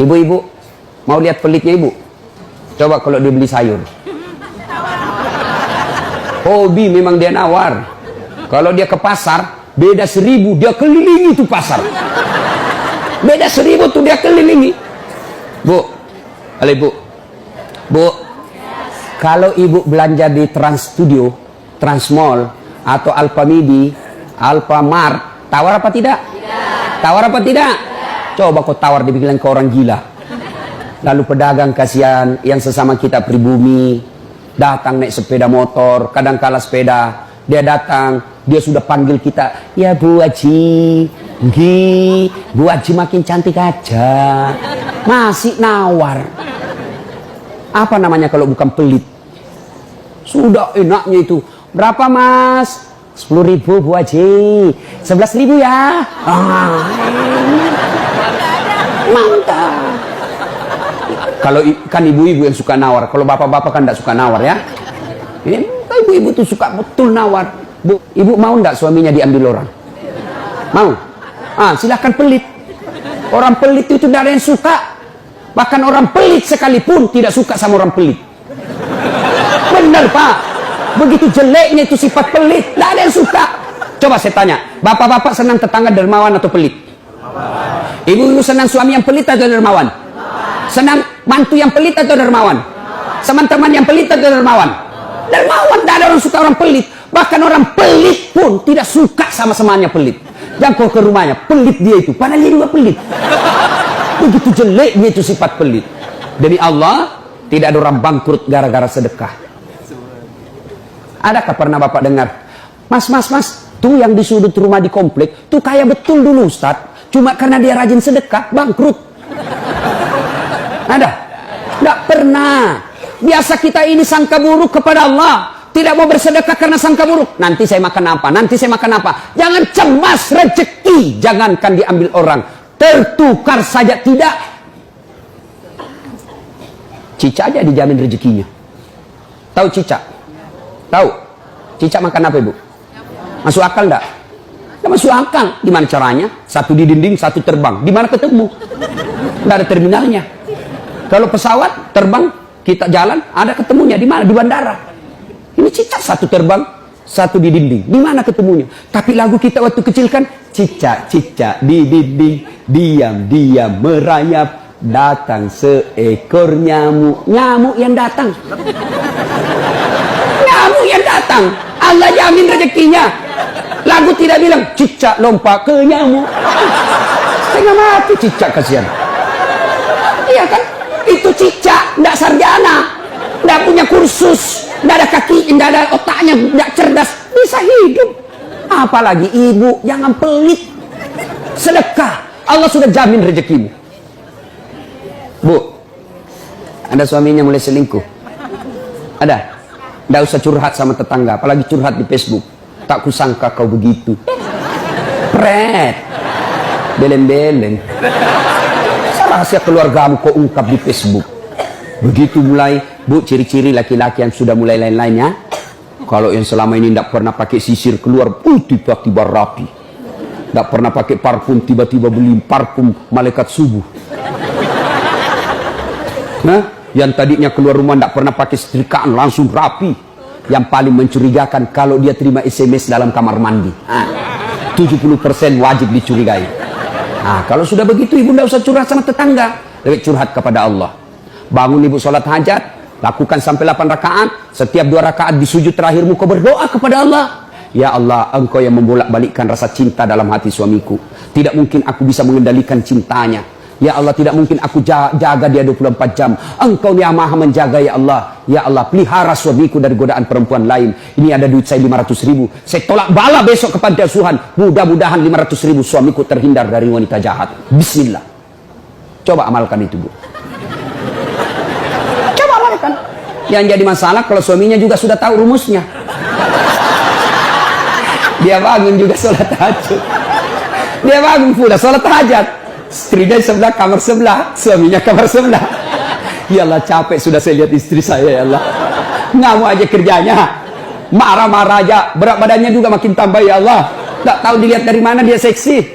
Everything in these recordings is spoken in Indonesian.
Ibu-ibu, mau lihat pelitnya ibu? Coba kalau dia beli sayur. Hobi memang dia nawar. Kalau dia ke pasar, beda 1000, dia kelilingi tuh pasar. Beda 1000 tuh dia kelilingi. Bu, halo ibu. Bu, kalau ibu belanja di Trans Studio, Trans Mall, atau Alfamidi, Alfamart, tawar apa tidak? Tawar apa tidak? Coba kau tawar, dibilang ke orang gila. Lalu pedagang kasihan yang sesama kita pribumi, datang naik sepeda motor, kadang kala sepeda, dia datang, dia sudah panggil kita, ya Bu Haji, Bu Haji makin cantik aja, masih nawar. Apa namanya kalau bukan pelit? Sudah enaknya itu, berapa Mas? 10.000 Bu Haji, 11.000 ya. Mantap. Kalau kan ibu-ibu yang suka nawar, kalau bapak-bapak kan tidak suka nawar ya. Ibu-ibu tuh suka betul nawar. Bu, ibu mau nggak suaminya diambil orang? Mau? Silahkan pelit. Orang pelit itu tidak ada yang suka. Bahkan orang pelit sekalipun tidak suka sama orang pelit. Benar Pak. Begitu jeleknya itu sifat pelit, tidak ada yang suka. Coba saya tanya, bapak-bapak senang tetangga dermawan atau pelit? Ibu-ibu senang suami yang pelit atau dermawan? Senang mantu yang pelit atau dermawan? Teman-teman yang pelit atau dermawan? Dermawan, tidak ada orang suka orang pelit. Bahkan orang pelit pun tidak suka sama semuanya pelit. Jangan kau ke rumahnya, pelit dia itu, padahal dia juga pelit. Begitu jeleknya itu sifat pelit. Demi Allah, tidak ada orang bangkrut gara-gara sedekah. Adakah pernah bapak dengar, mas, tuh yang di sudut rumah di komplek, tuh kaya betul dulu Ustaz, cuma karena dia rajin sedekah, bangkrut. Ada? Tidak pernah. Biasa kita ini sangka buruk kepada Allah, tidak mau bersedekah karena sangka buruk. Nanti saya makan apa? Nanti saya makan apa? Jangan cemas rezeki, jangankan diambil orang, tertukar saja tidak. Cicak aja dijamin rezekinya. Tahu cicak? Tahu? Cicak makan apa ibu? Masuk akal enggak? Enggak masuk akal. Gimana caranya? Satu di dinding, satu terbang. Di mana ketemu? Enggak ada terminalnya. Kalau pesawat terbang, kita jalan, ada ketemunya di mana? Di bandara. Ini cicak satu terbang, satu di dinding. Di mana ketemunya? Tapi lagu kita waktu kecil kan, cicak-cicak di dinding, diam-diam merayap, datang seekor nyamuk. Nyamuk yang datang. Nyamuk yang datang. Allah jamin rezekinya. Lagu tidak bilang cicak lompat ke nyamuk. Setengah mati cicak, kasihan. Iya kan? Itu cicak, tidak sarjana, tidak punya kursus, tidak ada kaki, tidak ada otaknya, tidak cerdas, bisa hidup. Apalagi ibu, jangan pelit. Sedekah, Allah sudah jamin rezekimu. Bu, ada suaminya mulai selingkuh? Ada? Tidak usah curhat sama tetangga, apalagi curhat di Facebook. Tak kusangka kau begitu. Pret, beleng-beleng. Rahasia keluargamu kau ungkap di Facebook. Begitu mulai, bu, ciri-ciri laki-laki yang sudah mulai lain-lainnya. Kalau yang selama ini tidak pernah pakai sisir keluar, tiba-tiba rapi. Tidak pernah pakai parfum, tiba-tiba beli parfum malaikat subuh. Nah, yang tadinya keluar rumah tidak pernah pakai setrikaan, langsung rapi. Yang paling mencurigakan kalau dia terima SMS dalam kamar mandi. 70% wajib dicurigai. Nah, kalau sudah begitu ibu tidak usah curhat sama tetangga, lebih curhat kepada Allah. Bangun ibu sholat hajat, lakukan sampai 8 rakaat. Setiap 2 rakaat di sujud terakhirmu kau berdoa kepada Allah. Ya Allah, engkau yang membolak-balikkan rasa cinta dalam hati suamiku. Tidak mungkin aku bisa mengendalikan cintanya. Ya Allah, tidak mungkin aku jaga dia 24 jam. Engkau yang maha menjaga ya Allah. Ya Allah, pelihara suamiku dari godaan perempuan lain. Ini ada duit saya 500.000. Saya tolak bala besok kepada Tuhan. Mudah-mudahan 500.000 suamiku terhindar dari wanita jahat. Bismillah. Coba amalkan itu, Bu. Coba amalkan. Yang jadi masalah kalau suaminya juga sudah tahu rumusnya. Dia bangun juga sholat tahajud. Dia bangun pula sholat hajat. Istrinya sebelah, kamar sebelah, suaminya kamar sebelah. Ya Allah, capek sudah saya lihat istri saya, ya Allah. Ngamuk aja kerjanya, marah-marah aja, berat badannya juga makin tambah, ya Allah. Tak tahu dilihat dari mana dia seksi.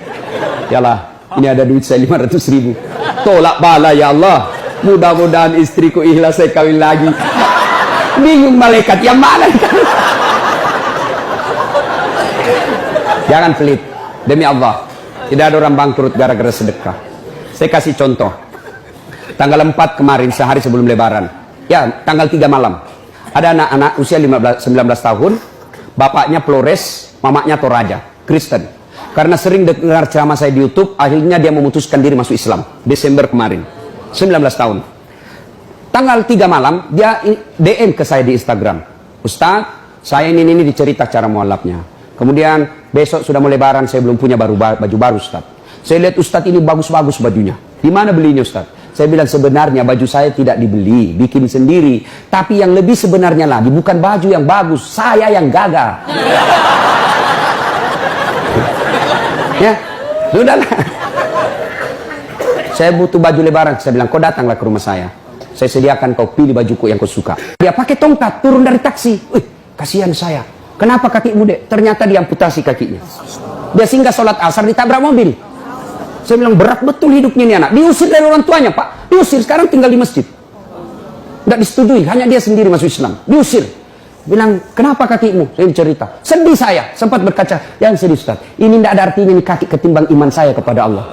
Ya Allah, ini ada duit saya 500.000. Tolak bala ya Allah. Mudah-mudahan istriku ikhlas saya kawin lagi. Bingung malaikat yang mana? Jangan pelit. Demi Allah. Tidak ada orang bangkrut gara-gara sedekah. Saya kasih contoh. Tanggal 4 kemarin, sehari sebelum lebaran. Ya, tanggal 3 malam. Ada anak-anak usia 19 tahun. Bapaknya Flores, mamanya Toraja, Kristen. Karena sering dengar ceramah saya di YouTube, akhirnya dia memutuskan diri masuk Islam. Desember kemarin, 19 tahun. Tanggal 3 malam, dia DM ke saya di Instagram. Ustaz, saya ini dicerita cara mualafnya. Kemudian besok sudah mau lebaran, saya belum punya baju baru Ustaz. Saya lihat Ustaz ini bagus-bagus bajunya. Di mana belinya Ustaz? Saya bilang sebenarnya baju saya tidak dibeli, bikin sendiri. Tapi yang lebih sebenarnya lagi bukan baju yang bagus, saya yang gagal. Ya, sudahlah. Saya butuh baju lebaran. Saya bilang, kau datanglah ke rumah saya. Saya sediakan kau pilih bajuku yang kau suka. Dia pakai tongkat, turun dari taksi. Wih, kasihan saya. Kenapa kakimu, Dek? Ternyata diamputasi kakinya. Dia singgah sholat asar, ditabrak mobil. Saya bilang, berat betul hidupnya ini anak. Diusir dari orang tuanya, Pak. Diusir, sekarang tinggal di masjid. Tidak disetujui, hanya dia sendiri masuk Islam. Diusir. Bilang, kenapa kakimu? Saya cerita. Sedih saya. Sempat berkaca. Jangan sedih, Ustaz. Ini tidak ada artinya ini kaki ketimbang iman saya kepada Allah.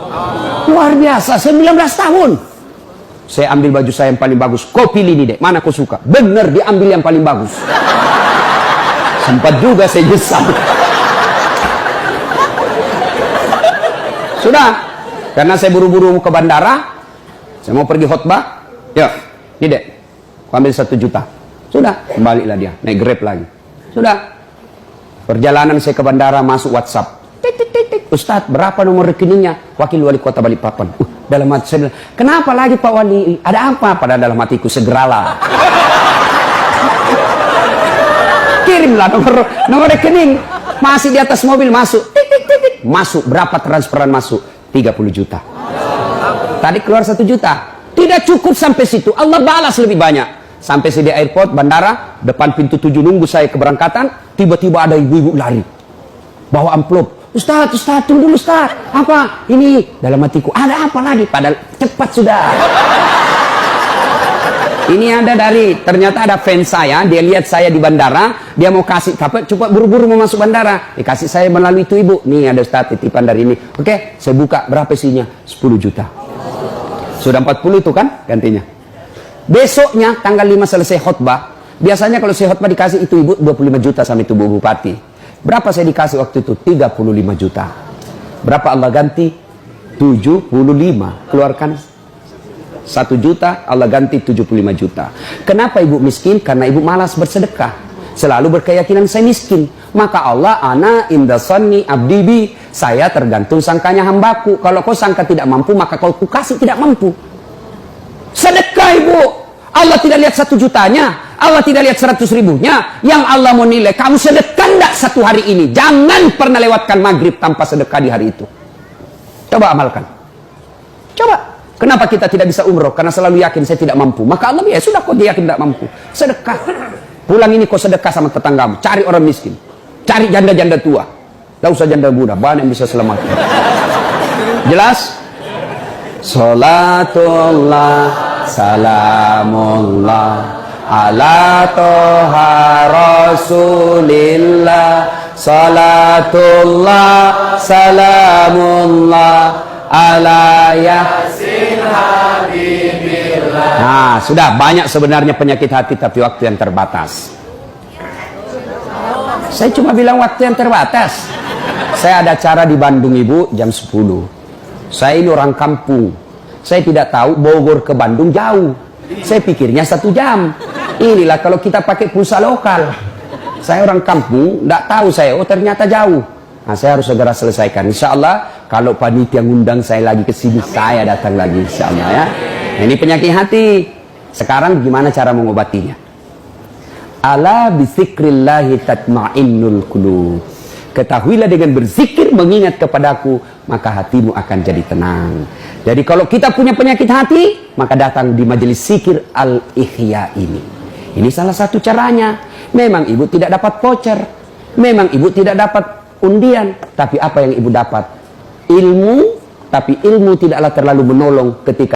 Luar biasa. 19 tahun. Saya ambil baju saya yang paling bagus. Kau pilih ini, Dek. Mana kau suka? Benar, diambil yang paling bagus. Sempat juga saya nyesal. Sudah. Karena saya buru-buru ke bandara. Saya mau pergi khutbah. Ya, ini, Dek. Kau ambil 1 juta. Sudah, kembalilah dia, naik Grab lagi. Sudah. Perjalanan saya ke bandara, masuk WhatsApp. Ustadz, berapa nomor rekeningnya? Wakil Wali Kota Balikpapan. Dalam hati saya bilang, kenapa lagi Pak Wali? Ada apa? Pada dalam hatiku, segeralah. Kirimlah nomor rekening. Masih di atas mobil, masuk. Masuk, berapa transferan masuk? 30 juta. Tadi keluar 1 juta. Tidak cukup sampai situ, Allah balas lebih banyak. Sampai saya di airport, bandara, depan pintu 7 nunggu saya keberangkatan, tiba-tiba ada ibu-ibu lari. Bawa amplop. Ustaz, tunggu dulu Ustaz. Apa? Ini dalam hatiku, ada apa lagi? Padahal cepat sudah. Ini ada ternyata ada fans saya, dia lihat saya di bandara, dia mau kasih, cepat buru-buru mau masuk bandara. Dikasih saya melalui itu ibu. Nih ada Ustaz titipan dari ini. Oke, saya buka, berapa isinya? 10 juta. Sudah 40 itu kan gantinya. Besoknya tanggal 5 selesai khutbah. Biasanya kalau saya khutbah dikasih itu ibu 25 juta sama itu Bu Bupati. Berapa saya dikasih waktu itu? 35 juta. Berapa Allah ganti? 75. Keluarkan 1 juta, Allah ganti 75 juta. Kenapa ibu miskin? Karena ibu malas bersedekah. Selalu berkeyakinan saya miskin. Maka Allah, ana inda sanni abdibi. Saya tergantung sangkanya hambaku. Kalau kau sangka tidak mampu, maka kau kasih tidak mampu. Sedekah ibu. Allah tidak lihat 1 jutanya. Allah tidak lihat 100 ribunya. Yang Allah mau nilai, kamu sedekah enggak 1 hari ini. Jangan pernah lewatkan maghrib tanpa sedekah di hari itu. Coba amalkan. Coba. Kenapa kita tidak bisa umroh? Karena selalu yakin saya tidak mampu. Maka Allah, ya sudah kau yakin tidak mampu. Sedekah. Pulang ini kau sedekah sama tetanggamu. Cari orang miskin. Cari janda-janda tua. Tidak usah janda muda. Banyak yang bisa selamat. Jelas? Salatullah salamullah ala toha rasulillah. Salatullah salamullah ala yasin habibillah. Nah, sudah banyak sebenarnya penyakit hati, tapi waktu yang terbatas. Saya cuma bilang waktu yang terbatas. Saya ada acara di Bandung ibu jam 10. Saya ini orang kampung. Saya tidak tahu Bogor ke Bandung jauh. Saya pikirnya 1 jam. Inilah kalau kita pakai pulsa lokal. Saya orang kampung, tidak tahu saya. Oh ternyata jauh. Nah, saya harus segera selesaikan. Insya Allah kalau panitia ngundang saya lagi ke sini, saya datang lagi. Insya Allah ya. Nah, ini penyakit hati. Sekarang gimana cara mengobatinya? Ala bizikrillahi tatma'innul qulub. Ketahuilah dengan berzikir mengingat kepadaku, maka hatimu akan jadi tenang. Jadi kalau kita punya penyakit hati, maka datang di majelis zikir Al-Ihya ini. Ini salah satu caranya. Memang ibu tidak dapat voucher, memang ibu tidak dapat undian, tapi apa yang ibu dapat? Ilmu, tapi ilmu tidaklah terlalu menolong ketika